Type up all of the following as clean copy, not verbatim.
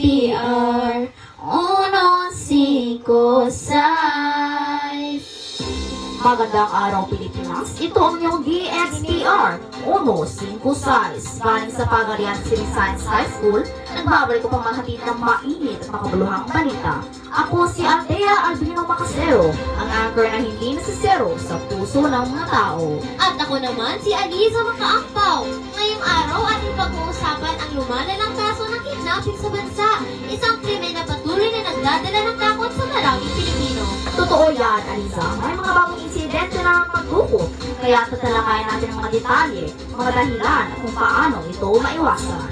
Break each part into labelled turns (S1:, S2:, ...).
S1: DSPR 156. Magandang araw, Pilipinas. Ito ang iyong DSPR 156. Galing sa Pagarian City Science High School, nagbabalik ko pang maghatid ng mainit at makabuluhang balita. Ako si Aldea Albino Macasero, ang anchor na hindi nasisero sa puso ng mga tao.
S2: At ako naman si Aliza Makaampaw. Ngayong araw ating pag-uusapan ang lumalalang kaso ng kidnapping sa bansa. Isang krimen na patuloy na nagdadala ng takot sa maraming Pilipino.
S1: Totoo yan, Aliza. May mga bagong insidente na magdukot. Kaya tatalakayan natin ang mga detalye, mga dahilan at kung paano ito maiwasan.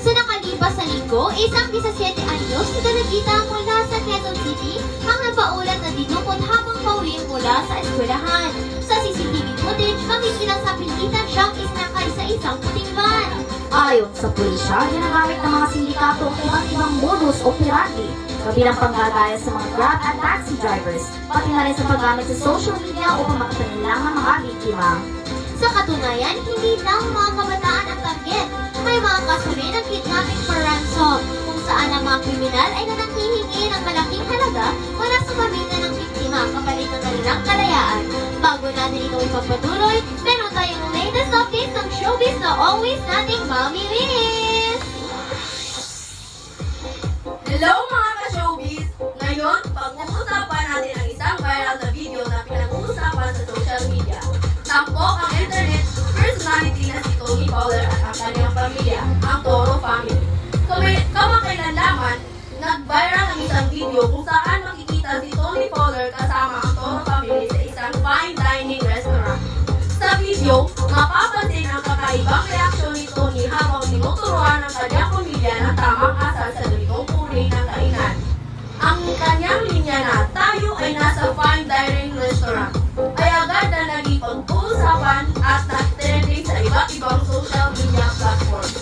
S2: Sa nakalipas na linggo, isang 17 anyos na dalagita mula sa Quezon City ang napaulat na dinukot habang pauwi mula sa eskwelahan. Sa CCTV footage, makikita sa pilitan siyang isnakay sa isang puting van.
S1: Ayon sa pulisya, ginagamit ng mga sindikato ang iba't ibang modus operandi, kabilang panggagaya sa mga grab at taxi drivers, pati na rin sa paggamit sa social media upang makapanilang ang mga biktima.
S2: Sa katunayan, hindi lang mga kabataan ang target. May mga kaso rin ng kidnapping for ransom, kung saan ang mga kriminal ay nananghihingi ng malaking halaga mula sa pamilya ng biktima kapalit ng kanilang kalayaan. Bago natin ito ipagpatuloy, meron tayong latest updates ng showbiz na always nating mamimiss!
S3: Hello mga ka-showbiz! Ngayon, pag-uusapan natin ang isang viral na video na pinag-uusapan sa social media. Tampok ang internet personality na si Tony Fowler at ang kanyang pamilya, ang Toro family. Kamakailan lamang, nag-viral ang isang video kung saan makikita si Tony Fowler kasama ang Toro family sa isang fine dining restaurant. Sa video, mapapansin ang kakaibang reaksyon ni Tony habang tinuturuan ng kanyang pamilya ng tamang asal sa ganitong uri ng kainan. Ang kanyang linya na tayo ay nasa fine dining restaurant ay agad na naging pag-uusapan at nag-trending sa iba't ibang social media platforms.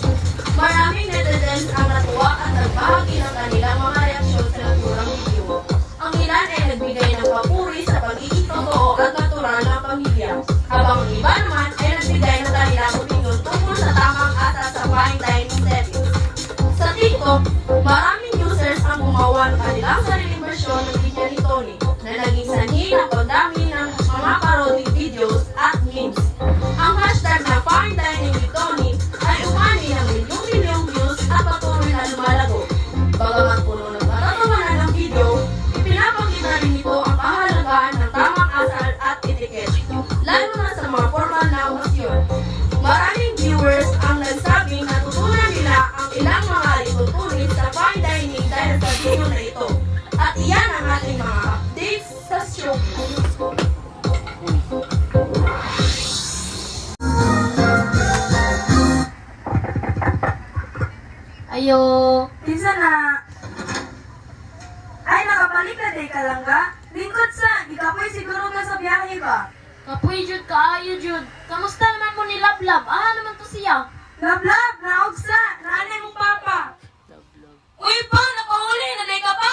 S3: Maraming netizens ang natuwa at nagbahagi ng kanilang mga reaksyon sa naturang video. Ang ilan ay nagbigay ng papuri sa pagiging totoo at natural ng pamilya, habang ang iba naman ay nagbigay ng kanilang opinion tungkol sa tamang asal sa fine dining settings. Sa TikTok, maraming users ang gumawa ng kanilang sariling bersyon ng linya ni Tony na naging sanhi ng pagdami ng mga parodic videos at memes. Ang hashtag na fine dining ni Tony ay umani ng milyong-milyong views at patuloy na lumalago. Bagamat puno ng katatawanan ng video, ipinapakita rin nito ang kahalagahan ng tamang asal at etiquette, lalo na sa mga formal na okasyon. Maraming viewers ang nagsabing natutunan nila ang ilang mga itutunin sa fine dining dahil sa video na ito. At iyan ang ating mga updates sa show.
S1: Ayo!
S3: Kinsa na? Ay, nakabalik na day ka lang ga? Lingkod sa, di ka po'y siguro ka sa biyahe ba?
S4: Kapoy jud kaayo jud. Kamusta naman mo ni Lablab? Naman to siya.
S3: Lablab, naugsa, naanay mong papa. Uy pa, napahuli, nanay ka pa?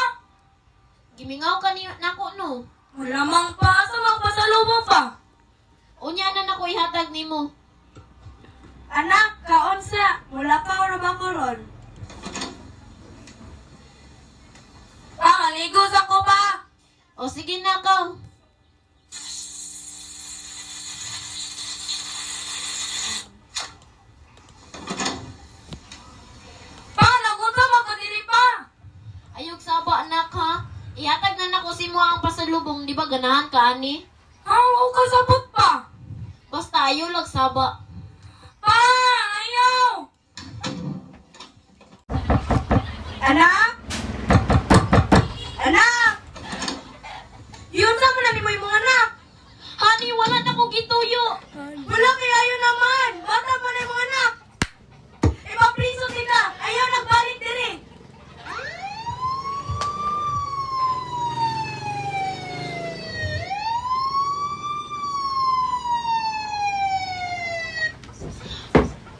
S4: Gimingaw ka ni nako no.
S3: Malamang pa, asa magpasalubong pa?
S4: Unya na nako ihatag nimo.
S3: Anak, kaunsa, mula ka o ba ko ron? Ligo sa ko pa!
S4: O sige na ka.
S3: Nagunsa magkadiri pa!
S4: Ayog saba anak ha. Ihatag na nako si mo ang pasalubong, di ba ganahan ka ani?
S3: Oo, kasabot pa!
S4: Basta ayo lag saba.
S3: Pa! Ayaw! Anak? Anak! Yun sa mo na ni mo yung mga anak!
S4: Hani, wala na ko gituyo.
S3: Wala kay ayo naman! Bata pa na yung mga anak! Ipapriso sila! Ayaw nagbalik diri!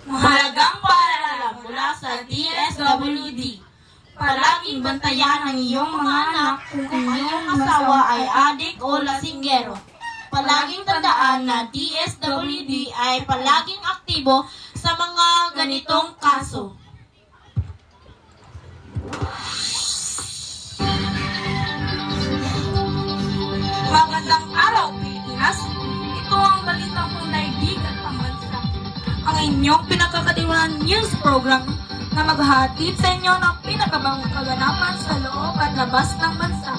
S5: Mahalagang paalala mula sa DSWD. Palaging bantayan ang iyong mga anak kung ang iyong asawa ay adik o lasinggero. Palaging tandaan na DSWD ay palaging aktibo sa mga ganitong kaso. iyong pinakakatiwalaan news program na maghahatid sa inyo ng pinakabagong kaganapan sa loob at labas ng bansa.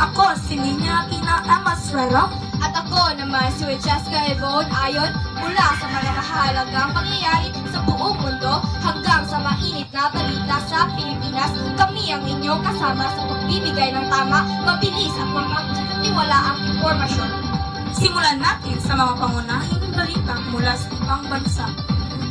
S5: Ako si Ninya Tina Amasrero.
S3: At ako naman si Francesca Yvonne Ayon mula sa mga mahalagang pangyayari sa buong mundo hanggang sa mainit na balita sa Pilipinas. Kami ang inyong kasama sa pagbibigay ng tama, mabilis at mapagkakatiwalaang impormasyon.
S5: Simulan natin sa mga pangunahing balita mula sa ibang bansa.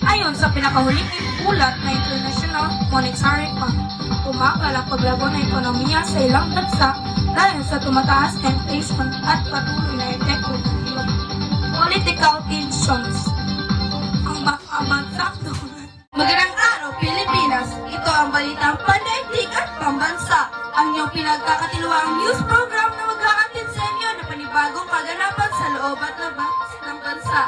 S5: Ayon sa pinakahuling ulat na International Monetary Fund, tumagal ang paglago ng ekonomiya sa ilang bansa dahil sa tumataas na inflation at patuloy na epekto ng political tensions. Ang bansang
S3: Magandang araw, Pilipinas! Ito ang balitang pandaigdig at pambansa. Ang iyong pinagkakatiluang news program na maghahatid sa inyo ng panibagong kaganapan sa loob at labas ng bansa.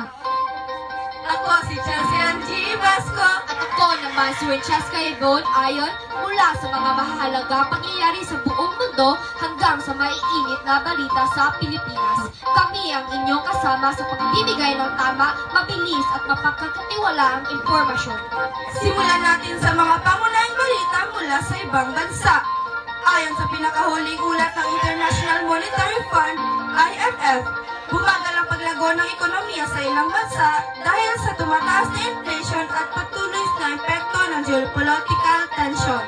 S3: Ako si Chelsea G. Vasco.
S2: At ako naman si Francesca Yvonne Ayon mula sa mga mahalagang pangyayari sa buong mundo hanggang sa maiinit na balita sa Pilipinas. Kami ang inyong kasama sa pagbibigay ng tama, mabilis at mapagkakatiwalaang impormasyon.
S3: Simulan natin sa mga pangunahing balita mula sa ibang bansa. Ayon sa pinakahuling ulat ng International Monetary Fund, IMF, bumagal ang paglago ng ekonomiya sa ilang bansa dahil sa tumataas na inflation at patuloy na epekto ng geopolitical tension.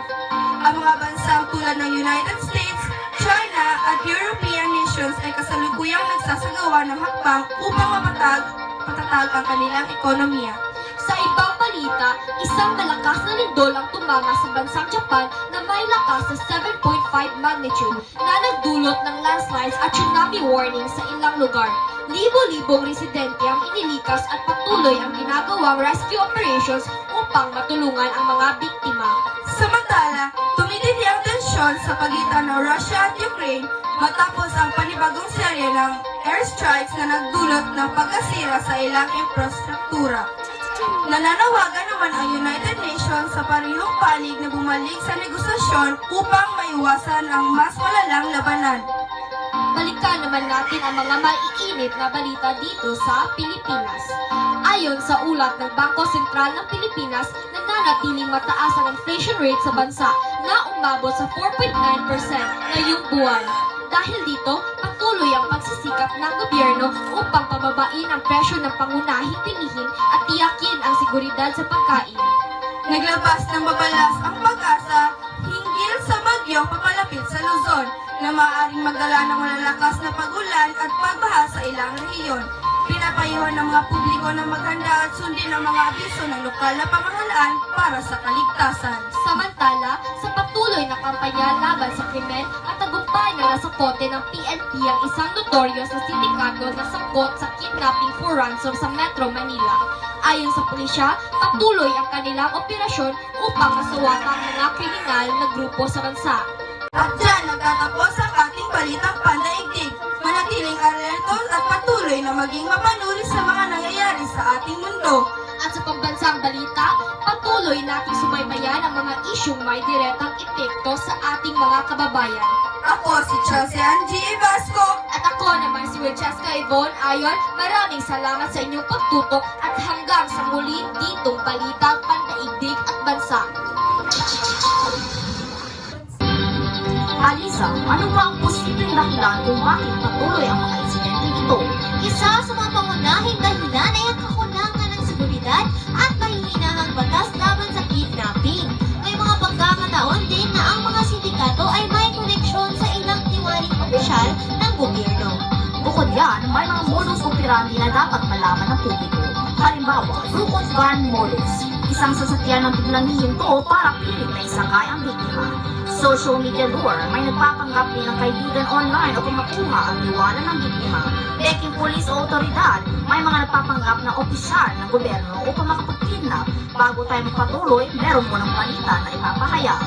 S3: Ang mga bansang tulad ng United States, China at European nations ay kasalukuyang nagsasagawa ng hakbang upang matatag ang kanilang ekonomiya.
S2: Sa ibang balita, isang malakas na lindol ang tumama sa bansang Japan na may lakas sa 7.5 magnitude na nagdulot ng landslides at tsunami warning sa ilang lugar. Libo-libong residente ang inilikas at patuloy ang ginagawang rescue operations upang matulungan ang mga biktima.
S3: Samantala, tumitindi ang tensyon sa pagitan ng Russia at Ukraine matapos ang panibagong serye ng airstrikes na nagdulot ng pagkasira sa ilang infrastruktura. Nananawagan naman ang United Nations sa parehong panig na bumalik sa negosasyon upang maiwasan ang mas malalang labanan.
S2: Balikan naman natin ang mga maiinit na balita dito sa Pilipinas. Ayon sa ulat ng Bangko Sentral ng Pilipinas, nananatiling mataas ang inflation rate sa bansa na umabot sa 4.9% ngayong buwan. Dahil dito, patuloy ang pagsisikap ng gobyerno upang pababain ang presyo ng pangunahing bilihin at tiyakin ang seguridad sa pagkain.
S3: Naglabas ng mabalas ang pag-asa hinggil sa bagyong papalapit sa Luzon na maaaring magdala ng malalakas na pag-ulan at pagbaha sa ilang rehiyon. Pinapayuhan ng mga publiko na maghanda at sundin ang mga abiso ng lokal na pamahalaan para sa kaligtasan.
S2: Samantala, sa patuloy na kampanya laban sa krimen at tagumpay na nasa kote ng PNP ang isang notorious na sindikato na sangkot sa kidnapping for ransom sa Metro Manila. Ayon sa pulisya, patuloy ang kanilang operasyon upang masawatan ang mga kriminal na grupo sa bansa.
S3: At dyan nagtatapos ang ating balitang pandaigdig. Manatiling alerto at patuloy na maging mapanuri sa mga nangyayari sa ating mundo.
S2: At sa pambansang balita, patuloy nating subaybayan ang mga isyong may direktang epekto sa ating mga kababayan.
S3: Ako si Chelsea G. Vasco.
S2: At ako naman si Francesca Yvonne Ayon, maraming salamat sa inyong pagtutok at hanggang sa muli ditong Balitang Pandaigdig at Bansa.
S1: Alisa, ano ba ang posibleng dahilan kung bakit patuloy ang mga insidente ito?
S2: Isa sa mga pangunahing dahilan ay ang kakulangan ng seguridad at mahihinahang batas laban sa kidnapping. May mga pagkakataon din na ang mga sindikato ay may koneksyon sa ilang tiwaling opisyal ng gobyerno.
S1: Bukod yan, may mga modus operandi na dapat malaman ng publiko. Halimbawa, Rukos Van Modus. Isang sasakyan ng biglang hihinto para pilit na isakay ang biktima. Social media lure, may nagpapanggap din ng kaibigan online upang makuha ang liwanag ng biktima. Peking pulis o otoridad, may mga nagpapanggap na opisyal ng gobyerno upang makapag-kidnap. Bago tayo magpatuloy, meron mo ng balita na ipapahayag.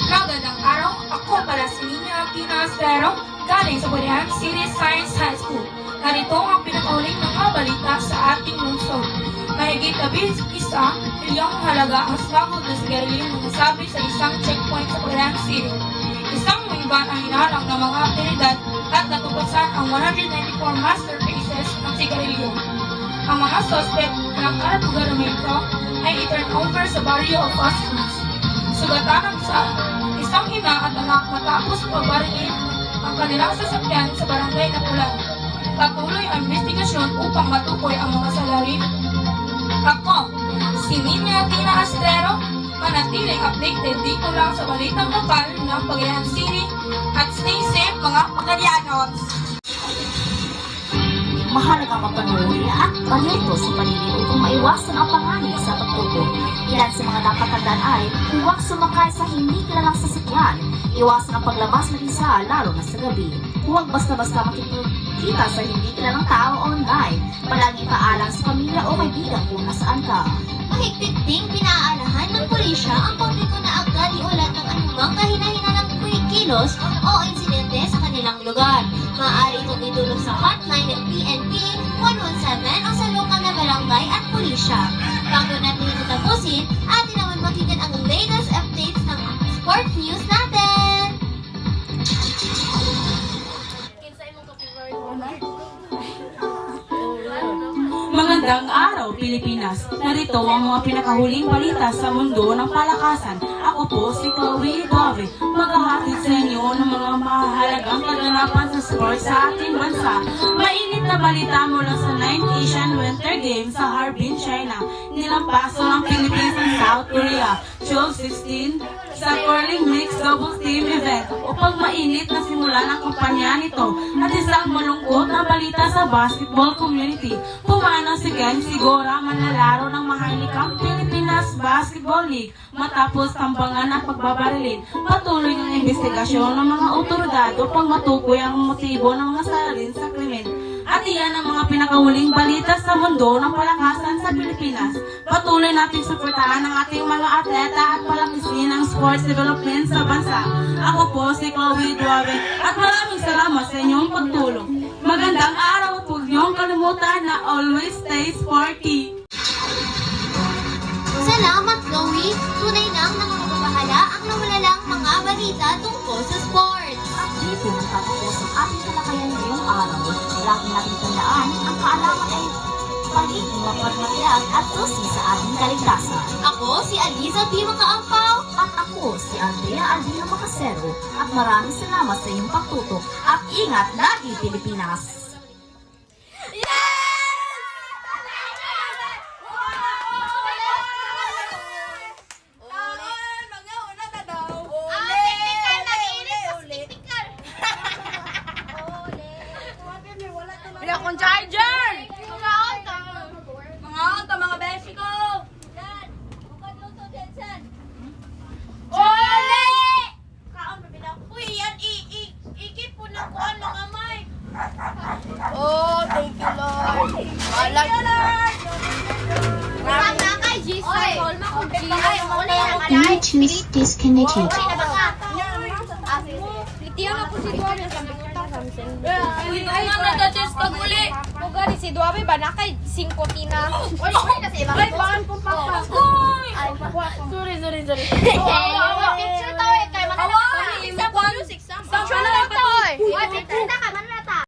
S5: Magandang araw, ako pala si Ninya Tina Amasrero, galing sa Burihan City Science High School. Narito ang pinakauling ng mga balita sa ating lungsod. Mahigit 11 milyong halaga ang smuggled na sigarilyo na nasabi sa isang checkpoint sa Burihan City. Isang minivan ang hinaharang ng mga otoridad at natuklasan ang 194 master cases ng sigarilyo. Ang mga suspect ng karapagaramento ay i-turn over sa barrio of Pascus. Sugatan sa isang ina at anak matapos pagbaringin ang kanilang sasakyan sa barangay na Pulan. Patuloy ang investigasyon upang matukoy ang mga salarin. Ako, si Ninya Tina Astrero, manatiling updated dito lang sa balitang lokal ng Cagayan City at stay safe mga Pagadianos!
S1: Mahalagang mapanuri at paneto sa paligid upang maiwasan ang panganib sa pagtutog. Ilan sa mga dapat tandaan ay huwag sumakay sa hindi kilalang sasakyan. Iwasan ang paglabas ng isa lalo na sa gabi. Huwag basta-basta makikita sa hindi kilalang tao online. Palaging paalam sa pamilya o kaibigan kung nasaan ka.
S2: Mahigpit ding pinaalahan ng pulisya ang publiko na agad iulat ng anumang kahina-hinalang kilos o insidente sa kanilang lugar. Maaari itong itulong sa hotline ng PNP 117 o sa lokal na barangay at pulisya. Bago natin ito tapusin, atin naman makikita ang latest updates ng sport news natin!
S5: Magandang araw, Pilipinas! Narito ang mga pinakahuling balita sa mundo ng palakasan. Ako po si Chloe Dove, maghahatid sa inyo ng mga mahalagang kaganapan sa sports sa ating bansa. Mainit na balita mula sa 9th Asian Winter Games sa Harbin, China. Nilampaso ng Philippines ang South Korea, 12-16 sa curling mixed doubles team event upang mainit na simulan ang kampanya nito. At isang malungkot na balita sa basketball community. Pumanaw si Ken Sigora, manlalaro ng maharlikang Pilipinas Basketball League matapos tambangan ang pagbabarilin. Patuloy ang investigasyon ng mga otoridad upang matukoy ang motibo ng mga salarin sa krimen. At iyan ang mga pinakahuling balita sa mundo ng palakasan sa Pilipinas. Patuloy natin suportahan ang ating mga atleta at palakisin ang sports development sa bansa. Ako po si Chloe Duave at maraming salamat sa inyong pagtulong. Magandang araw at huwag niyong kalimutan na always stay sporty.
S2: Salamat, Chloe! Tunay nang nakakabahala ang nawalalang mga balita tungkol sa sports.
S1: At dito natatapos ang ating talakayan ngayong araw. Lagi natin tandaan, ang kaalaman ay pagiging mapagmatiyak at susi sa ating kaligtasan.
S2: Ako si Aliza B. Makaampaw.
S1: At ako si Andrea Aldino Macasero. At maraming salamat sa iyong pagtutok. At ingat lagi, Pilipinas!
S3: Bila akong charger! Mga onta, mga beshi ko! Ole! Kaon pa bila. Uy, yan, ikip po na ko ang mga may. Oh, thank you, Lord. Thank you, Lord!
S2: Sama kay Jesus. Olma kong Jesus. Ay,
S6: Bluetooth disconnected.
S3: Litiyan ako si Duabe. Uy, ay, nadatis ka guli.
S7: Pugani si Duabe ba na kay 5 tina.
S2: Uy, kasi ibang
S3: Ay, baan po papa. Uy! Sorry.
S2: picture to eh. Kay
S3: Awa! Isa po. Sa pala.
S2: Uy, picture na